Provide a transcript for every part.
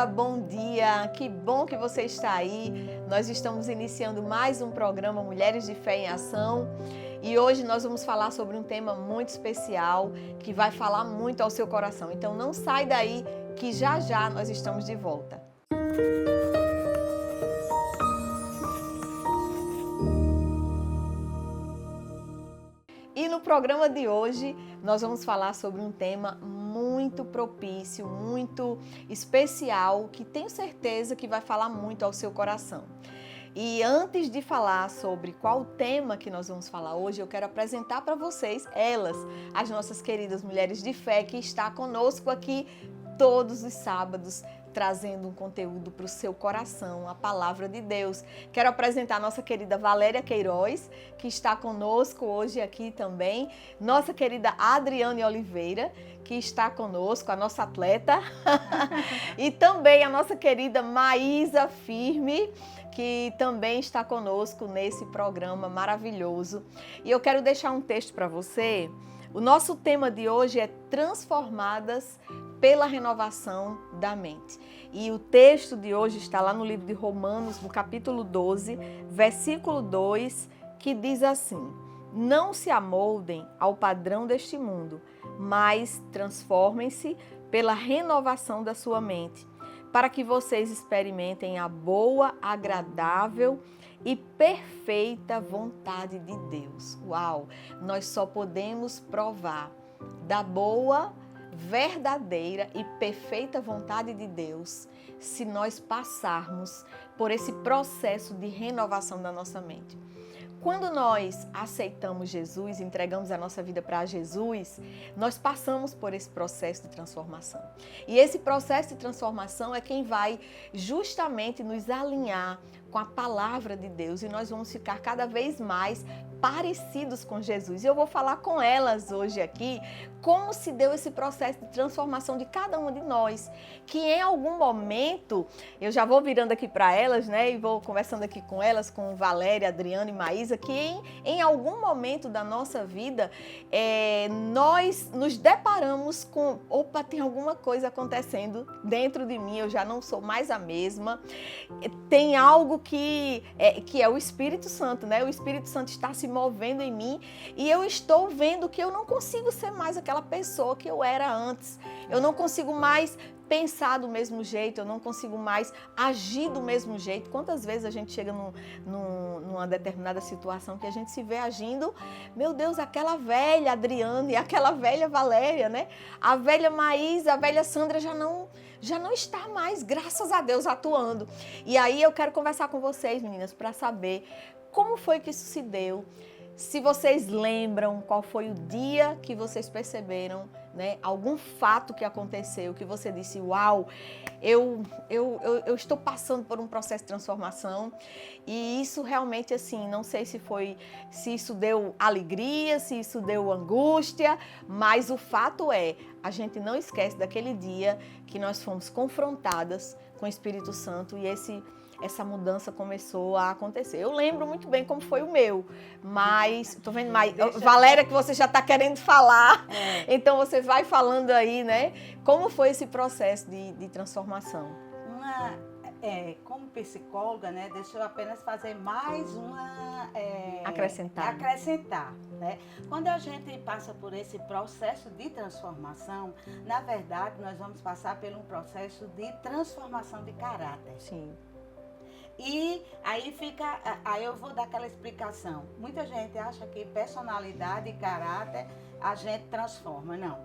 bom dia, que bom que você está aí. Nós estamos iniciando mais um programa Mulheres de Fé em Ação e hoje nós vamos falar sobre um tema muito especial que vai falar muito ao seu coração. Então não sai daí que já já nós estamos de volta. E no programa de hoje nós vamos falar sobre um tema muito propício, muito especial, que tenho certeza que vai falar muito ao seu coração. E antes de falar sobre qual tema que nós vamos falar hoje, eu quero apresentar para vocês elas, as nossas queridas mulheres de fé que está conosco aqui todos os sábados, trazendo um conteúdo para o seu coração, a palavra de Deus. Quero apresentar a nossa querida Valéria Queiroz, que está conosco hoje aqui também. Nossa querida Adriane Oliveira, que está conosco, a nossa atleta. E também a nossa querida Maísa Firme, que também está conosco nesse programa maravilhoso. E eu quero deixar um texto para você. O nosso tema de hoje é Transformadas pela renovação da mente. E o texto de hoje está lá no livro de Romanos, no capítulo 12, versículo 2, que diz assim: não se amoldem ao padrão deste mundo, mas transformem-se pela renovação da sua mente, para que vocês experimentem a boa, agradável e perfeita vontade de Deus. Uau! Nós só podemos provar da boa, verdadeira e perfeita vontade de Deus se nós passarmos por esse processo de renovação da nossa mente. Quando nós aceitamos Jesus, entregamos a nossa vida para Jesus, nós passamos por esse processo de transformação. E esse processo de transformação é quem vai justamente nos alinhar com a palavra de Deus e nós vamos ficar cada vez mais parecidos com Jesus. E eu vou falar com elas hoje aqui como se deu esse processo de transformação de cada uma de nós, que em algum momento, eu já vou virando aqui para elas, né, e vou conversando aqui com elas, com Valéria, Adriana e Maísa, que em algum momento da nossa vida, nós nos deparamos com, opa, tem alguma coisa acontecendo dentro de mim, eu já não sou mais a mesma, tem algo que é o Espírito Santo, né? O Espírito Santo está se movendo em mim e eu estou vendo que eu não consigo ser mais aquela pessoa que eu era antes. Eu não consigo mais pensar do mesmo jeito, eu não consigo mais agir do mesmo jeito. Quantas vezes a gente chega numa determinada situação que a gente se vê agindo, meu Deus, aquela velha Adriane, aquela velha Valéria, né? A velha Maísa, a velha Sandra já não está mais, graças a Deus, atuando. E aí eu quero conversar com vocês, meninas, para saber como foi que isso se deu. Se vocês lembram qual foi o dia que vocês perceberam, né, algum fato que aconteceu, que você disse, uau, eu estou passando por um processo de transformação e isso realmente, assim, não sei se isso deu alegria, se isso deu angústia, mas o fato é, a gente não esquece daquele dia que nós fomos confrontadas com o Espírito Santo e essa mudança começou a acontecer. Eu lembro muito bem como foi o meu, mas tô vendo mais. Valéria, que você já está querendo falar, então você vai falando aí, né? Como foi esse processo de transformação? Como psicóloga, né? Deixa eu apenas fazer mais uma... Acrescentar. Né? Quando a gente passa por esse processo de transformação, na verdade, nós vamos passar por um processo de transformação de caráter. Sim. E aí eu vou dar aquela explicação. Muita gente acha que personalidade e caráter a gente transforma. Não,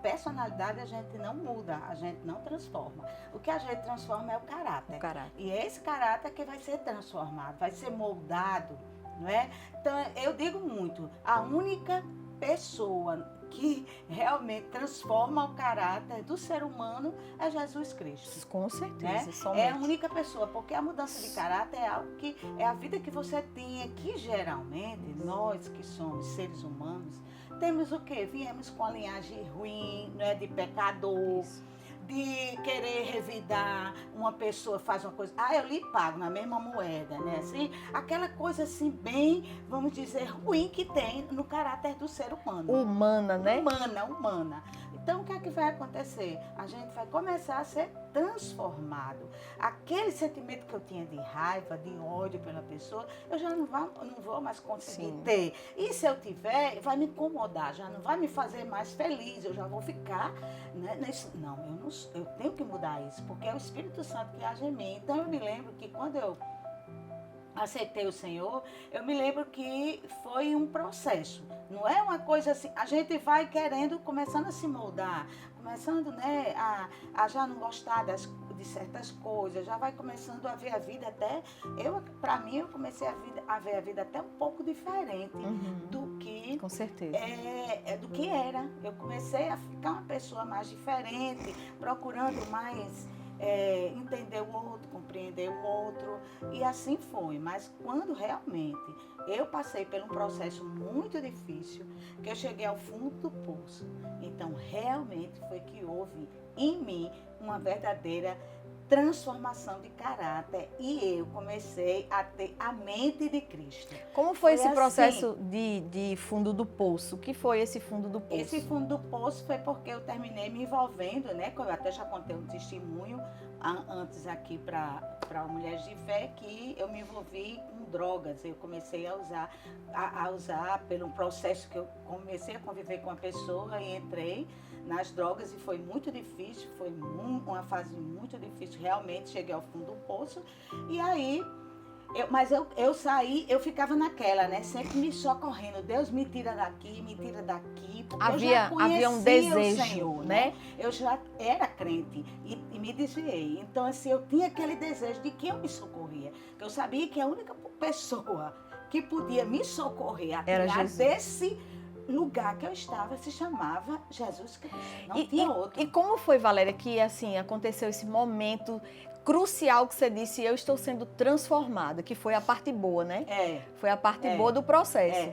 personalidade a gente não muda, a gente não transforma. O que a gente transforma é o caráter. E é esse caráter que vai ser transformado, vai ser moldado, não é? Então, eu digo muito, a única pessoa que realmente transforma o caráter do ser humano é Jesus Cristo. Com certeza, né? somente. É a única pessoa, porque a mudança de caráter é algo que é a vida que você tinha, que geralmente nós que somos seres humanos, temos o quê? Viemos com a linhagem ruim, né, de pecador. Isso. De querer revidar, uma pessoa faz uma coisa, eu lhe pago na mesma moeda, né? Assim, aquela coisa assim bem, vamos dizer, ruim que tem no caráter do ser humano. Humana, né? Humana. Então, o que é que vai acontecer? A gente vai começar a ser transformado. Aquele sentimento que eu tinha de raiva, de ódio pela pessoa, eu já não vou mais conseguir ter. E se eu tiver, vai me incomodar, já não vai me fazer mais feliz, eu já vou ficar, né, nesse... Não, eu tenho que mudar isso, porque é o Espírito Santo que age em mim. Então, eu me lembro que quando eu aceitei o Senhor, eu me lembro que foi um processo. Não é uma coisa assim, a gente vai querendo, começando a se moldar, começando, né, a já não gostar de certas coisas, já vai começando a ver a vida até, para mim, eu comecei a ver a vida até um pouco diferente do que... Com certeza. Do que era. Eu comecei a ficar uma pessoa mais diferente, procurando mais... entender o outro, compreender o outro, e assim foi. Mas quando realmente eu passei por um processo muito difícil, que eu cheguei ao fundo do poço, então realmente foi que houve em mim uma verdadeira transformação de caráter e eu comecei a ter a mente de Cristo. Como foi esse processo de fundo do poço? O que foi esse fundo do poço? Esse fundo do poço foi porque eu terminei me envolvendo, né? Eu até já contei um testemunho antes aqui para Mulheres de Fé, que eu me envolvi com drogas. Eu comecei a usar pelo processo que eu comecei a conviver com a pessoa e entrei nas drogas e foi muito difícil, foi uma fase muito difícil, realmente cheguei ao fundo do poço. E aí, eu saí, eu ficava naquela, né? Sempre me socorrendo, Deus me tira daqui, porque eu já conhecia havia um desejo, o Senhor, né? Eu já era crente e me desviei. Então, assim, eu tinha aquele desejo de que eu me socorria, que eu sabia que a única pessoa que podia me socorrer a tirar desse lugar que eu estava se chamava Jesus Cristo, não tinha outro. E como foi, Valéria, que assim aconteceu esse momento crucial que você disse, eu estou sendo transformada, que foi a parte boa, né? Foi a parte boa do processo.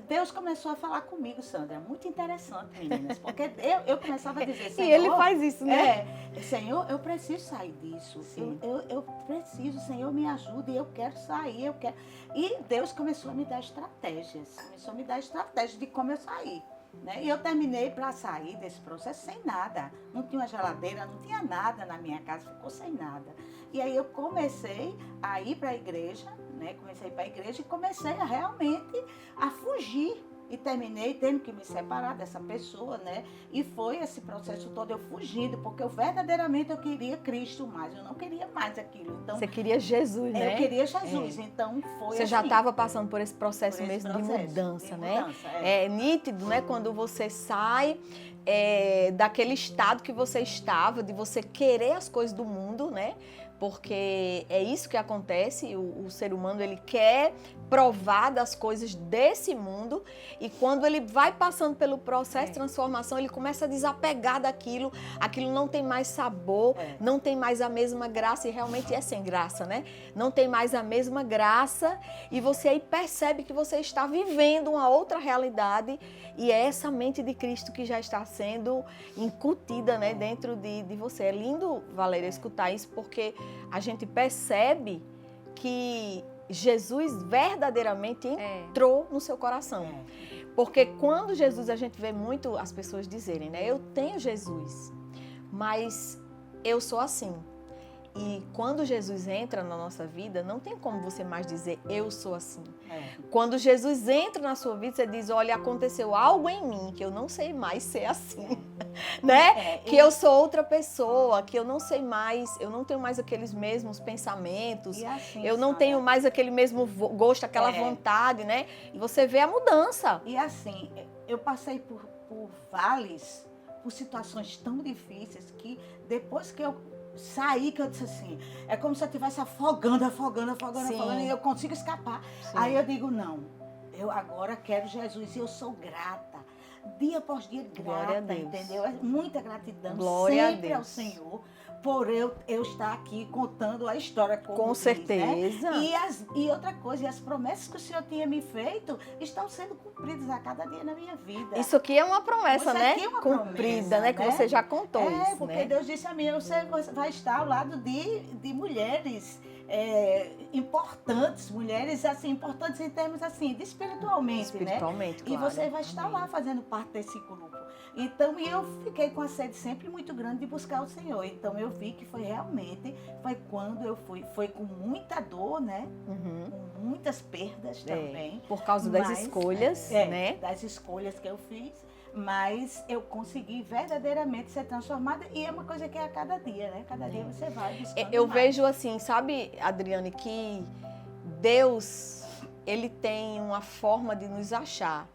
Deus começou a falar comigo, Sandra, muito interessante, meninas, porque eu começava a dizer, Senhor... E Ele faz isso, né? Senhor, eu preciso sair disso, eu preciso, Senhor, me ajude, eu quero sair, eu quero... E Deus começou a me dar estratégias, de como eu sair. Né? E eu terminei para sair desse processo sem nada. Não tinha uma geladeira, não tinha nada na minha casa, ficou sem nada. E aí eu comecei a ir para a igreja, né? E comecei a realmente a fugir. E terminei tendo que me separar dessa pessoa, né? E foi esse processo todo eu fugindo, porque eu verdadeiramente queria Cristo mais, eu não queria mais aquilo. Então, você queria Jesus, né? Eu queria Jesus, então foi Você já estava passando por esse processo de mudança, né? É nítido, né? Quando você sai daquele estado que você estava, de você querer as coisas do mundo, né? Porque é isso que acontece, o ser humano ele quer provar das coisas desse mundo e quando ele vai passando pelo processo de transformação, ele começa a desapegar daquilo, aquilo não tem mais sabor, não tem mais a mesma graça e realmente é sem graça, né? Não tem mais a mesma graça e você aí percebe que você está vivendo uma outra realidade e é essa mente de Cristo que já está sendo incutida, né, dentro de você. É lindo, Valéria, escutar isso porque a gente percebe que Jesus verdadeiramente entrou no seu coração. Porque quando Jesus, a gente vê muito as pessoas dizerem, né? Eu tenho Jesus, mas eu sou assim. E quando Jesus entra na nossa vida, não tem como você mais dizer, eu sou assim. Quando Jesus entra na sua vida, você diz, olha, aconteceu algo em mim que eu não sei mais ser assim. Né? Que eu sou outra pessoa, que eu não sei mais, eu não tenho mais aqueles mesmos pensamentos, assim, eu não tenho mais aquele mesmo gosto, aquela vontade, né? E você vê a mudança. E assim, eu passei por vales, por situações tão difíceis que depois que eu saí, que eu disse assim, é como se eu estivesse afogando, e eu consigo escapar. Sim. Aí eu digo, não, eu agora quero Jesus e eu sou grata. Dia após dia grata, entendeu? É muita gratidão sempre ao Senhor por eu estar aqui contando a história com certeza. Né? E outra coisa, as promessas que o Senhor tinha me feito estão sendo cumpridas a cada dia na minha vida. Isso aqui é uma promessa, né? É uma cumprida, promessa, né? Que você já contou isso, porque né? Deus disse a mim, você vai estar ao lado de mulheres importantes, mulheres assim, importantes em termos assim, de espiritualmente, né? Claro. E você vai estar lá fazendo parte desse grupo. Então, e eu fiquei com a sede sempre muito grande de buscar o Senhor. Então, eu vi que foi quando eu fui, foi com muita dor, né? Com muitas perdas também. Por causa das escolhas, né? Das escolhas que eu fiz. Mas eu consegui verdadeiramente ser transformada e é uma coisa que é a cada dia, né? Cada dia você vai buscando Eu mais. vejo assim, sabe, Adriane, que Deus, Ele tem uma forma de nos achar.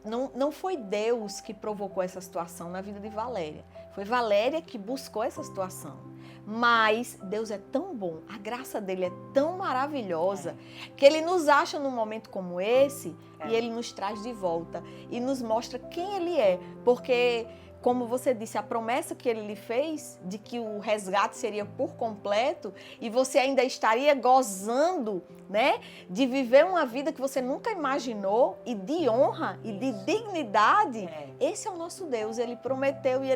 Não foi Deus que provocou essa situação na vida de Valéria. Foi Valéria que buscou essa situação. Mas Deus é tão bom, a graça dele é tão maravilhosa, que ele nos acha num momento como esse e ele nos traz de volta e nos mostra quem ele é. Porque, como você disse, a promessa que ele lhe fez de que o resgate seria por completo e você ainda estaria gozando, né, de viver uma vida que você nunca imaginou e de honra e de dignidade. Esse é o nosso Deus, ele prometeu e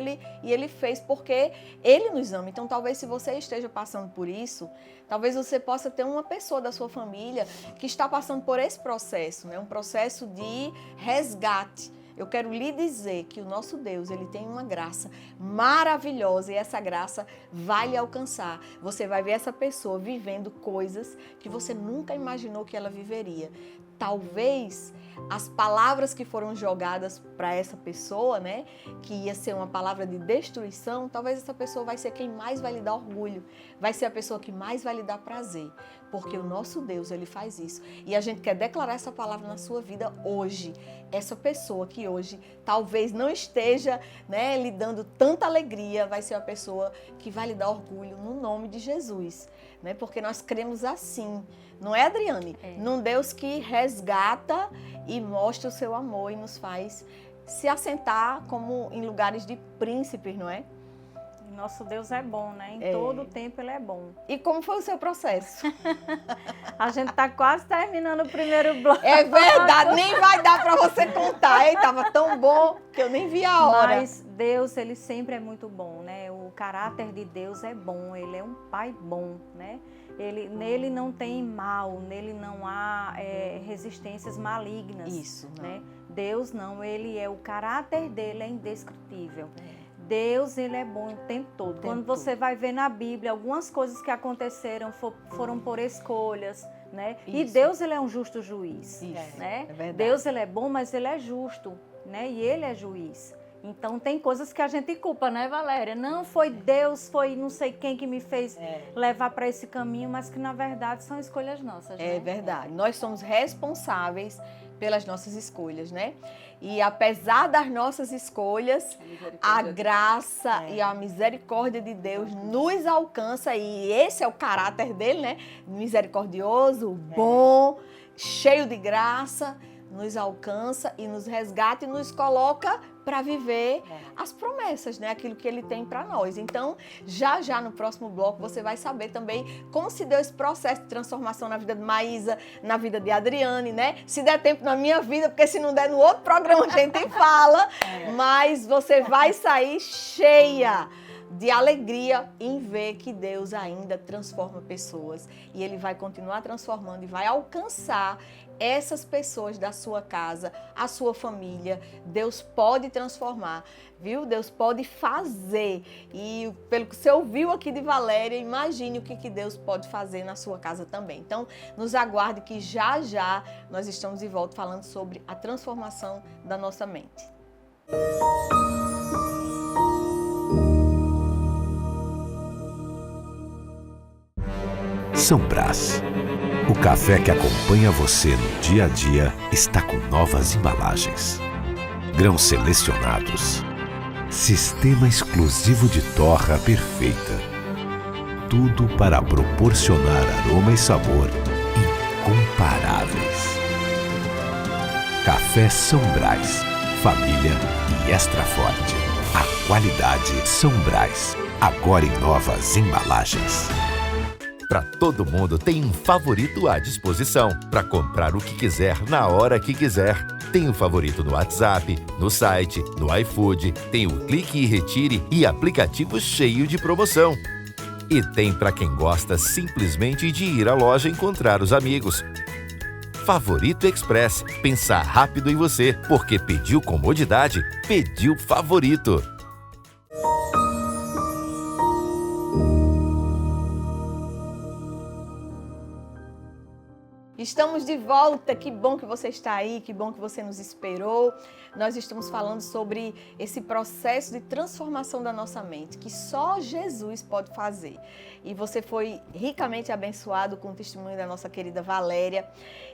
ele fez porque ele nos ama. Então, talvez se você esteja passando por isso, talvez você possa ter uma pessoa da sua família que está passando por esse processo, né, um processo de resgate. Eu quero lhe dizer que o nosso Deus, ele tem uma graça maravilhosa e essa graça vai lhe alcançar. Você vai ver essa pessoa vivendo coisas que você nunca imaginou que ela viveria. Talvez as palavras que foram jogadas para essa pessoa, né, que ia ser uma palavra de destruição, talvez essa pessoa vai ser quem mais vai lhe dar orgulho, vai ser a pessoa que mais vai lhe dar prazer, porque o nosso Deus, ele faz isso. E a gente quer declarar essa palavra na sua vida hoje. Essa pessoa que hoje talvez não esteja, né, lhe dando tanta alegria, vai ser a pessoa que vai lhe dar orgulho no nome de Jesus, né, porque nós cremos assim. Não é, Adriane? Num Deus que resgata e mostra o seu amor e nos faz se assentar como em lugares de príncipes, não é? Nosso Deus é bom, né? Em todo tempo Ele é bom. E como foi o seu processo? A gente tá quase terminando o primeiro bloco. É verdade, nem vai dar para você contar, hein? Tava tão bom que eu nem vi a hora. Mas Deus, Ele sempre é muito bom, né? O caráter de Deus é bom, Ele é um Pai bom, né? Nele não tem mal, nele não há resistências malignas. Isso, né? Deus não, o caráter dele é indescritível. Deus, ele é bom o tempo todo. Quando você vai ver na Bíblia, algumas coisas que aconteceram foram por escolhas, né? Isso. E Deus, ele é um justo juiz, né? É verdade. Deus, ele é bom, mas ele é justo, né? E ele é juiz. Então, tem coisas que a gente culpa, né, Valéria? Não foi Deus, foi não sei quem que me fez levar para esse caminho, mas que, na verdade, são escolhas nossas, né? É verdade. Nós somos responsáveis pelas nossas escolhas, né? E apesar das nossas escolhas, a graça e a misericórdia de Deus nos alcança, e esse é o caráter dele, né? Misericordioso, bom, cheio de graça, nos alcança e nos resgata e nos coloca para viver as promessas, né? Aquilo que ele tem para nós. Então, já no próximo bloco, você vai saber também como se deu esse processo de transformação na vida de Maísa, na vida de Adriane, né? Se der tempo na minha vida, porque se não der no outro programa a gente fala, mas você vai sair cheia de alegria em ver que Deus ainda transforma pessoas e Ele vai continuar transformando e vai alcançar essas pessoas da sua casa, a sua família. Deus pode transformar, viu? Deus pode fazer. E pelo que você ouviu aqui de Valéria, imagine o que Deus pode fazer na sua casa também. Então, nos aguarde que já nós estamos de volta falando sobre a transformação da nossa mente. São Brás. O café que acompanha você no dia a dia está com novas embalagens. Grãos selecionados. Sistema exclusivo de torra perfeita. Tudo para proporcionar aroma e sabor incomparáveis. Café São Brás. Família e extra forte. A qualidade São Brás. Agora em novas embalagens. Para todo mundo tem um favorito à disposição, para comprar o que quiser na hora que quiser. Tem o favorito no WhatsApp, no site, no iFood, tem o Clique e Retire e aplicativo cheio de promoção. E tem para quem gosta simplesmente de ir à loja encontrar os amigos. Favorito Express. Pensar rápido em você, porque pediu comodidade, pediu Favorito. Estamos de volta, que bom que você está aí, que bom que você nos esperou. Nós estamos falando sobre esse processo de transformação da nossa mente, que só Jesus pode fazer. E você foi ricamente abençoado com o testemunho da nossa querida Valéria.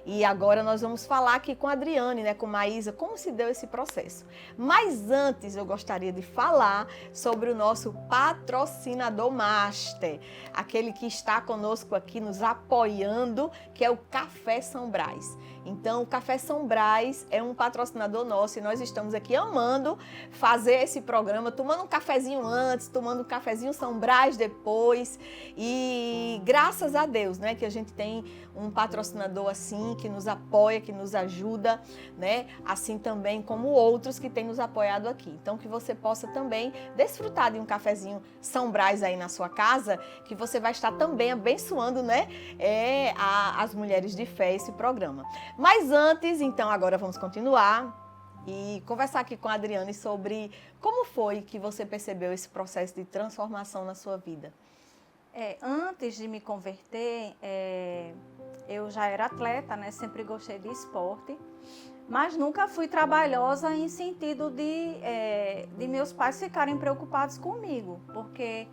E agora nós vamos falar aqui com a Adriane, né, com Maísa, como se deu esse processo. Mas antes eu gostaria de falar sobre o nosso patrocinador master, aquele que está conosco aqui nos apoiando, que é o Café São Brás. Então, o Café São Brás é um patrocinador nosso e nós estamos aqui amando fazer esse programa, tomando um cafezinho antes, tomando um cafezinho São Brás depois. E graças a Deus, né, que a gente tem um patrocinador assim, que nos apoia, que nos ajuda, né, assim também como outros que têm nos apoiado aqui. Então, que você possa também desfrutar de um cafezinho São Brás aí na sua casa, que você vai estar também abençoando, né, as mulheres de fé, esse programa. Mas antes, então, agora vamos continuar e conversar aqui com a Adriane sobre como foi que você percebeu esse processo de transformação na sua vida. Antes de me converter, eu já era atleta, né? Sempre gostei de esporte, mas nunca fui trabalhosa em sentido de meus pais ficarem preocupados comigo, porque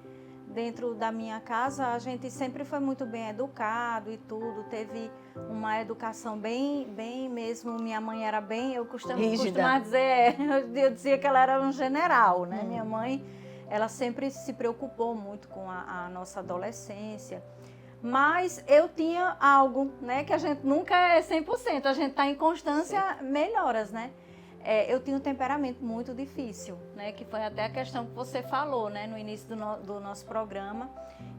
dentro da minha casa a gente sempre foi muito bem educado e tudo, teve uma educação bem mesmo, minha mãe era bem, eu costumo dizer, eu dizia que ela era um general, né? Minha mãe, ela sempre se preocupou muito com a nossa adolescência, mas eu tinha algo, né, que a gente nunca é 100%, a gente está em constância melhoras, né? Eu tinha um temperamento muito difícil, né? Que foi até a questão que você falou, né? No início do nosso programa.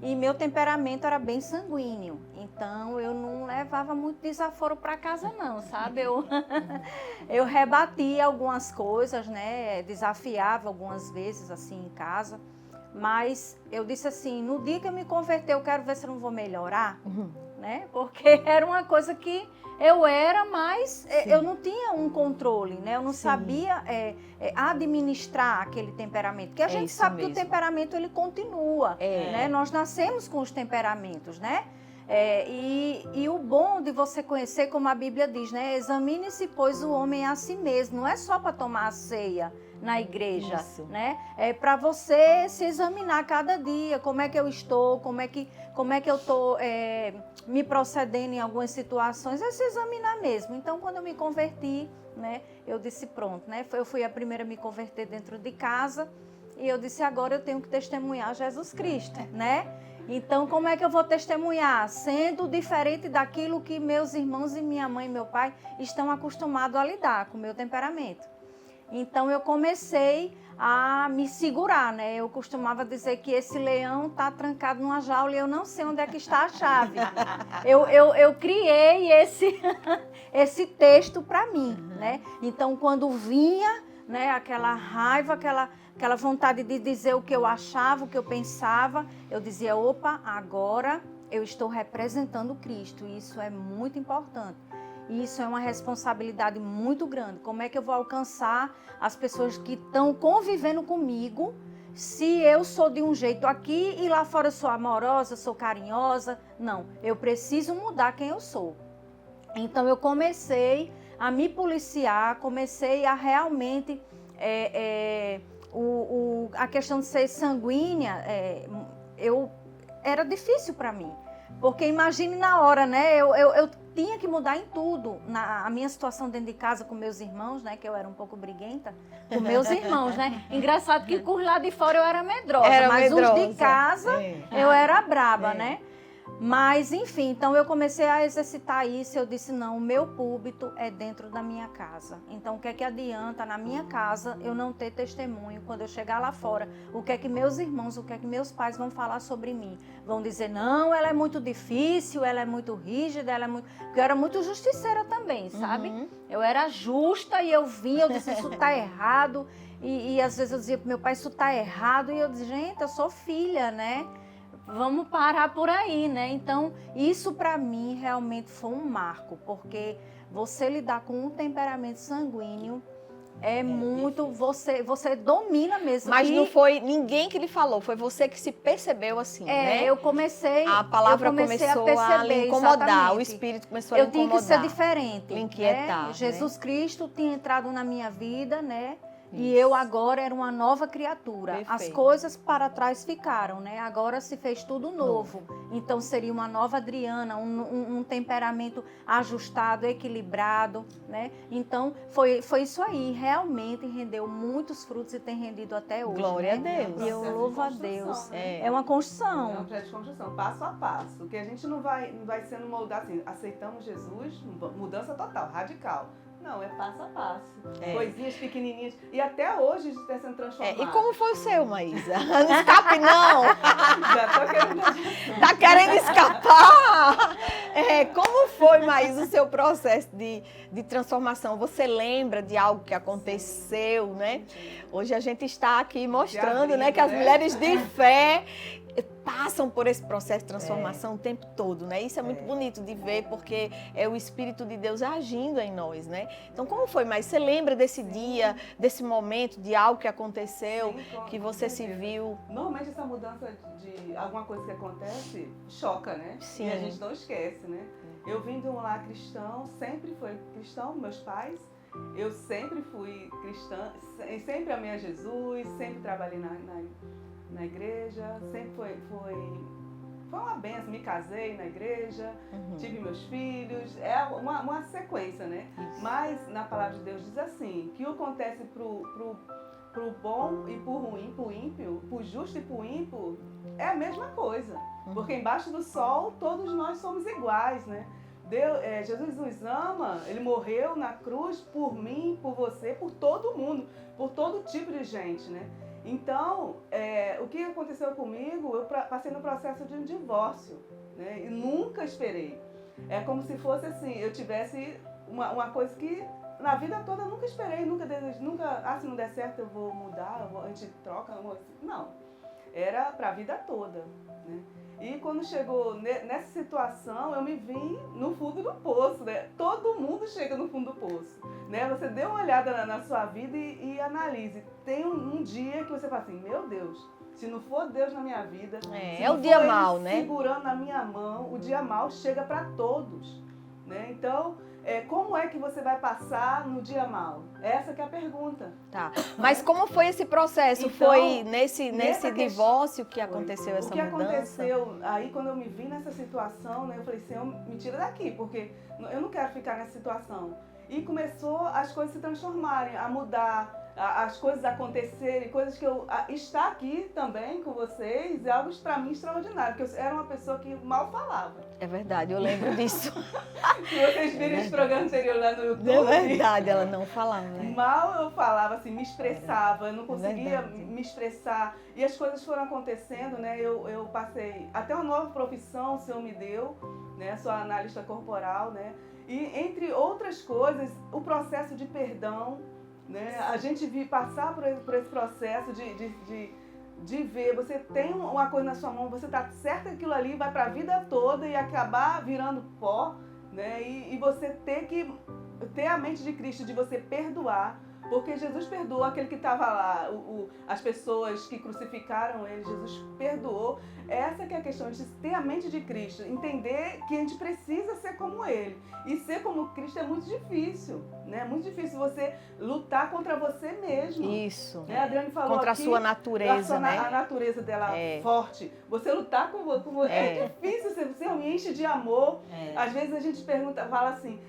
E meu temperamento era bem sanguíneo. Então, eu não levava muito desaforo para casa, não, sabe? Eu rebatia algumas coisas, né? Desafiava algumas vezes, assim, em casa. Mas eu disse assim, no dia que eu me converter, eu quero ver se eu não vou melhorar, né? Porque era uma coisa que eu era, mas eu não tinha um controle, né? Eu não sabia administrar aquele temperamento. Porque a gente sabe mesmo que o temperamento, ele continua, né? Nós nascemos com os temperamentos, né? E o bom de você conhecer, como a Bíblia diz, né? Examine-se, pois, o homem a si mesmo. Não é só para tomar a ceia na igreja, né? É para você se examinar cada dia, como é que eu estou, como é que eu estou me procedendo em algumas situações, é se examinar mesmo. Então, quando eu me converti, né, eu disse pronto, né? Eu fui a primeira a me converter dentro de casa e eu disse agora eu tenho que testemunhar Jesus Cristo, né? Então, como é que eu vou testemunhar? Sendo diferente daquilo que meus irmãos e minha mãe e meu pai estão acostumados a lidar com o meu temperamento. Então, eu comecei a me segurar, né? Eu costumava dizer que esse leão está trancado numa jaula e eu não sei onde é que está a chave. Eu criei esse texto para mim, né? Então, quando vinha, né, aquela raiva, aquela vontade de dizer o que eu achava, o que eu pensava, eu dizia, opa, agora eu estou representando Cristo. E isso é muito importante. Isso é uma responsabilidade muito grande. Como é que eu vou alcançar as pessoas que estão convivendo comigo se eu sou de um jeito aqui e lá fora eu sou amorosa, sou carinhosa? Não, eu preciso mudar quem eu sou. Então eu comecei a me policiar, comecei a realmente... a questão de ser sanguínea, era difícil para mim. Porque imagine na hora, né? Eu tinha que mudar em tudo. A minha situação dentro de casa com meus irmãos, né? Que eu era um pouco briguenta com meus irmãos, né? Engraçado que com os lá de fora eu era medrosa, mas os de casa eu era braba, né? Mas, enfim, então eu comecei a exercitar isso. Eu disse, não, o meu púlpito é dentro da minha casa. Então, o que é que adianta na minha casa eu não ter testemunho? Quando eu chegar lá fora, o que é que meus irmãos, o que é que meus pais vão falar sobre mim? Vão dizer, não, ela é muito difícil, ela é muito rígida, ela é muito... Porque eu era muito justiceira também, sabe? Eu era justa e eu disse, isso tá errado. E às vezes eu dizia pro meu pai, isso tá errado. E eu dizia, gente, eu sou filha, né? Vamos parar por aí, né? Então, isso para mim realmente foi um marco, porque você lidar com um temperamento sanguíneo é muito, você domina mesmo. Mas E, não foi ninguém que lhe falou, foi você que se percebeu assim, né? eu comecei A palavra eu comecei começou a perceber, lhe incomodar, exatamente. o espírito começou a lhe Eu tinha incomodar. que ser diferente. Lhe inquietar, né? né? Jesus Cristo tinha entrado na minha vida, né? E eu agora era uma nova criatura. As Perfeito. coisas para trás ficaram, né? Agora se fez tudo novo. Então seria uma nova Adriana, um temperamento ajustado, equilibrado, né? Então foi isso aí. Realmente rendeu muitos frutos e tem rendido até hoje. Glória né? a Deus. E eu Processo de louvo a construção, Deus. né? É uma É construção. um processo de construção, passo a passo. Porque a gente não vai sendo moldado assim, aceitamos Jesus, mudança total, radical. Não, é passo a passo. É. Coisinhas pequenininhas. E até hoje a gente está sendo transformado. E como foi o seu, Maísa? Não escape, não! Já tô querendo... Tá querendo escapar? Como foi, Maísa, o seu processo de transformação? Você lembra de algo que aconteceu, né? Hoje a gente está aqui mostrando, né, que as mulheres de fé passam por esse processo de transformação o tempo todo, né? Isso é muito bonito de ver, porque é o Espírito de Deus agindo em nós, né? Então, como foi, Maísa? Você lembra desse dia, desse momento, de algo que aconteceu, que você se viu? Normalmente essa mudança de alguma coisa que acontece choca, né? Sim. E a gente não esquece, né? Eu vim de um lar cristão, sempre fui cristão, meus pais. Eu sempre fui cristã, sempre amei a Jesus, sempre trabalhei na igreja, sempre foi uma benção, me casei na igreja, tive meus filhos, é uma sequência, né? Isso. Mas na palavra de Deus diz assim, que o que acontece pro bom e pro ruim, pro ímpio, pro justo e pro ímpio, é a mesma coisa. Porque embaixo do sol todos nós somos iguais, né? Jesus nos ama, Ele morreu na cruz por mim, por você, por todo mundo, por todo tipo de gente, né? Então, o que aconteceu comigo, eu passei no processo de um divórcio, né? E nunca esperei. É como se fosse assim, eu tivesse uma coisa que na vida toda eu nunca esperei, nunca desejei, se não der certo eu vou mudar, a gente troca, não. Era para a vida toda, né? E quando chegou nessa situação, eu me vi no fundo do poço, né? Todo mundo chega no fundo do poço, né? Você dê uma olhada na sua vida e analise. Tem um dia que você fala assim, meu Deus, se não for Deus na minha vida, se É o não dia for Ele mau, né? segurando na minha mão, o dia mau chega para todos, né? Então, como é que você vai passar no dia mau? Essa que é a pergunta. Tá. Mas como foi esse processo? Então, foi nesse nessa divórcio que aconteceu essa O que mudança? aconteceu aí quando eu me vi nessa situação, né, eu falei, Senhor, me tira daqui, porque eu não quero ficar nessa situação. E começou as coisas se transformarem, a mudar, as coisas acontecerem, coisas que estar aqui também com vocês é algo para mim extraordinário, porque eu era uma pessoa que mal falava. É verdade, eu lembro disso. Se vocês virem esse programa anterior lá no YouTube, É verdade, ela não falava, né? mal eu falava, assim, me expressava, eu não conseguia Verdade. me expressar. E as coisas foram acontecendo, né? Eu passei até uma nova profissão, o Senhor me deu, né? Sou analista corporal, né? E entre outras coisas, o processo de perdão, né? A gente passar por esse processo de ver, você tem uma coisa na sua mão, você tá certo que aquilo ali vai para a vida toda e acabar virando pó, né? E você ter a mente de Cristo, de você perdoar, porque Jesus perdoou aquele que estava lá, as pessoas que crucificaram ele, Jesus perdoou. Essa que é a questão, de ter a mente de Cristo, entender que a gente precisa ser como ele. E ser como Cristo é muito difícil, né? É muito difícil você lutar contra você mesmo. Isso. Né? A Adriane falou Contra aqui, a sua natureza, né? a natureza dela forte. Você lutar com você é difícil, você me enche de amor. Às vezes a gente fala assim,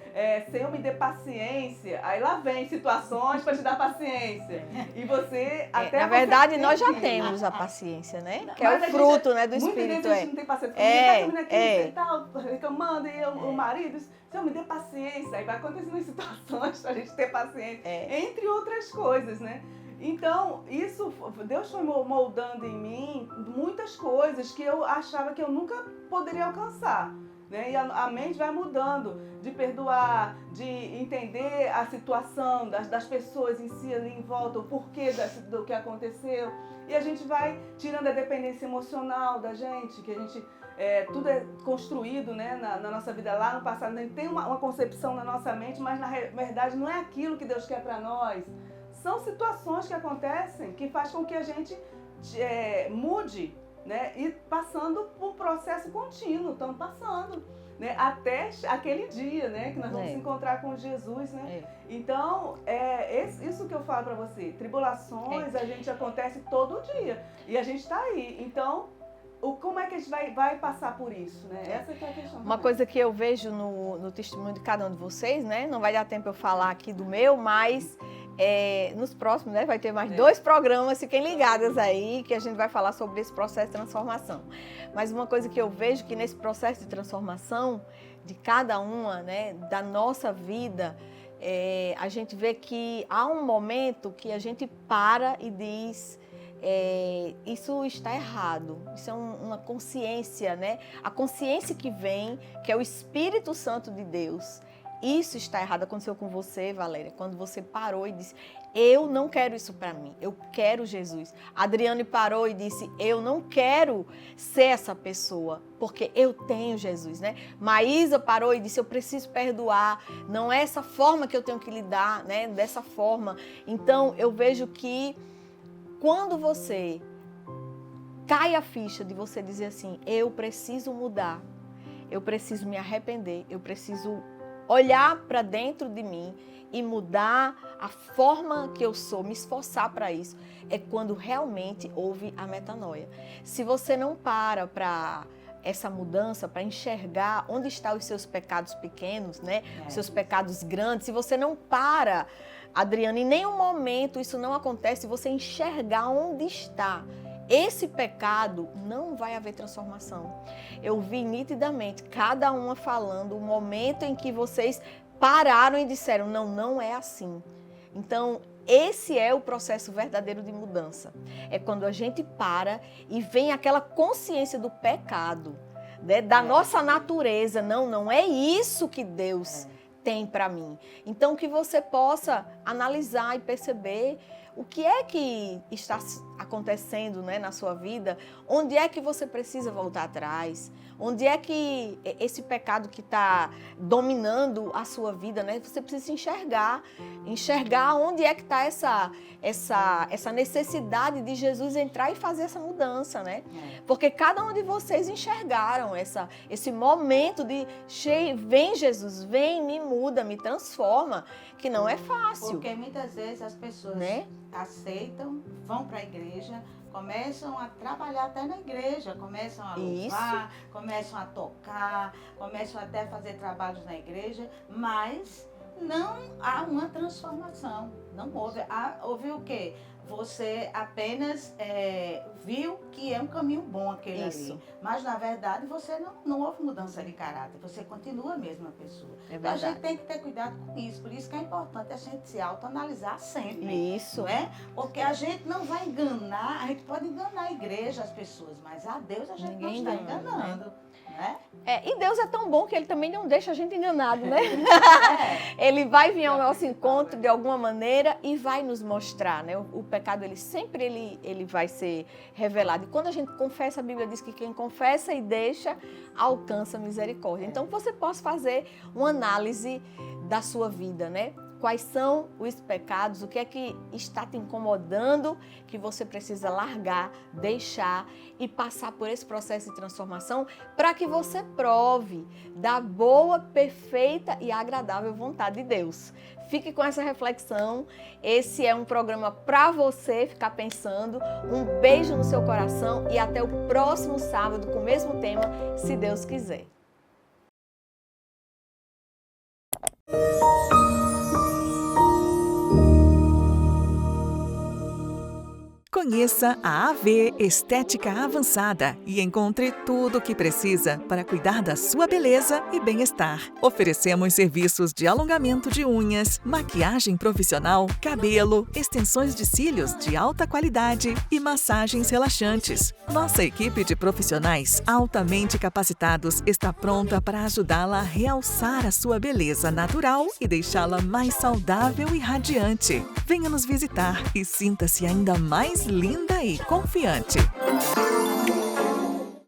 Senhor, me dê paciência. Aí lá vem situações para te dar paciência. E você até Na verdade, você nós já conseguir. temos a paciência, né? Que Mas é a o gente- fruto, né, do Muitas Espírito. vezes a gente não tem paciência. E tal, reclamando, e o marido, Senhor, me dê paciência. Aí vai acontecendo situações pra gente ter paciência. Entre outras coisas, né? Então, Deus foi moldando em mim muitas coisas que eu achava que eu nunca poderia alcançar. né? E a mente vai mudando, de perdoar, de entender a situação das pessoas em si ali em volta, o porquê do que aconteceu. E a gente vai tirando a dependência emocional da gente, que a gente, tudo é construído, né, na nossa vida lá no passado. A gente tem uma concepção na nossa mente, mas na verdade não é aquilo que Deus quer para nós. São situações que acontecem que faz com que a gente mude, né? E passando por um processo contínuo, estamos passando, né? Até aquele dia, né? Que nós vamos se encontrar com Jesus, né? Então, isso que eu falo para você. Tribulações, a gente acontece todo dia. E a gente está aí. Então, como é que a gente vai passar por isso, né? Essa que é a questão. Uma coisa que eu vejo no testemunho de cada um de vocês, né? Não vai dar tempo eu falar aqui do meu, mas nos próximos, né? Vai ter mais 2 programas, fiquem ligadas aí, que a gente vai falar sobre esse processo de transformação. Mas uma coisa que eu vejo que nesse processo de transformação de cada uma, né? Da nossa vida, a gente vê que há um momento que a gente para e diz... isso está errado, isso é uma consciência, né? A consciência que vem, que é o Espírito Santo de Deus, isso está errado. Aconteceu com você, Valéria, quando você parou e disse, eu não quero isso para mim, eu quero Jesus. A Adriane parou e disse, eu não quero ser essa pessoa, porque eu tenho Jesus, né? Maísa parou e disse, eu preciso perdoar, não é essa forma que eu tenho que lidar, né? Dessa forma. Então, eu vejo que quando você cai a ficha de você dizer assim, eu preciso mudar, eu preciso me arrepender, eu preciso olhar para dentro de mim e mudar a forma que eu sou, me esforçar para isso, é quando realmente houve a metanoia. Se você não para essa mudança, para enxergar onde estão os seus pecados pequenos, né? Os seus pecados grandes, se você não para, Adriana, em nenhum momento isso não acontece, se você enxergar onde está esse pecado, não vai haver transformação. Eu vi nitidamente cada uma falando o momento em que vocês pararam e disseram, não é assim. Então, esse é o processo verdadeiro de mudança. É quando a gente para e vem aquela consciência do pecado, né, da nossa natureza. Não é isso que Deus tem para mim. Então, que você possa analisar e perceber o que é que está acontecendo, né, na sua vida, onde é que você precisa voltar atrás, onde é que esse pecado que está dominando a sua vida, né, você precisa enxergar onde é que está essa necessidade de Jesus entrar e fazer essa mudança, né? Porque cada um de vocês enxergaram esse momento de vem Jesus, vem, me muda, me transforma, que não é fácil. Porque muitas vezes as pessoas, né, aceitam, vão para a igreja, começam a trabalhar até na igreja, começam a louvar, começam a tocar, começam até a fazer trabalhos na igreja, mas não há uma transformação. Não houve. Houve o quê? Você apenas viu que é um caminho bom aquele ali. Mas, na verdade, você não houve mudança de caráter. Você continua a mesma pessoa. Então, a gente tem que ter cuidado com isso. Por isso que é importante a gente se autoanalisar sempre. Isso. Não é? Porque a gente não vai enganar, a gente pode enganar a igreja, as pessoas, mas a Deus a gente não está enganando. Né? E Deus é tão bom que Ele também não deixa a gente enganado, né? Ele vai vir ao nosso encontro de alguma maneira e vai nos mostrar, né? O pecado, ele sempre vai ser revelado. E quando a gente confessa, a Bíblia diz que quem confessa e deixa, alcança misericórdia. Então, você pode fazer uma análise da sua vida, né? Quais são os pecados, o que é que está te incomodando, que você precisa largar, deixar e passar por esse processo de transformação para que você prove da boa, perfeita e agradável vontade de Deus. Fique com essa reflexão. Esse é um programa para você ficar pensando. Um beijo no seu coração e até o próximo sábado com o mesmo tema, se Deus quiser. Conheça a AV Estética Avançada e encontre tudo o que precisa para cuidar da sua beleza e bem-estar. Oferecemos serviços de alongamento de unhas, maquiagem profissional, cabelo, extensões de cílios de alta qualidade e massagens relaxantes. Nossa equipe de profissionais altamente capacitados está pronta para ajudá-la a realçar a sua beleza natural e deixá-la mais saudável e radiante. Venha nos visitar e sinta-se ainda mais linda e confiante.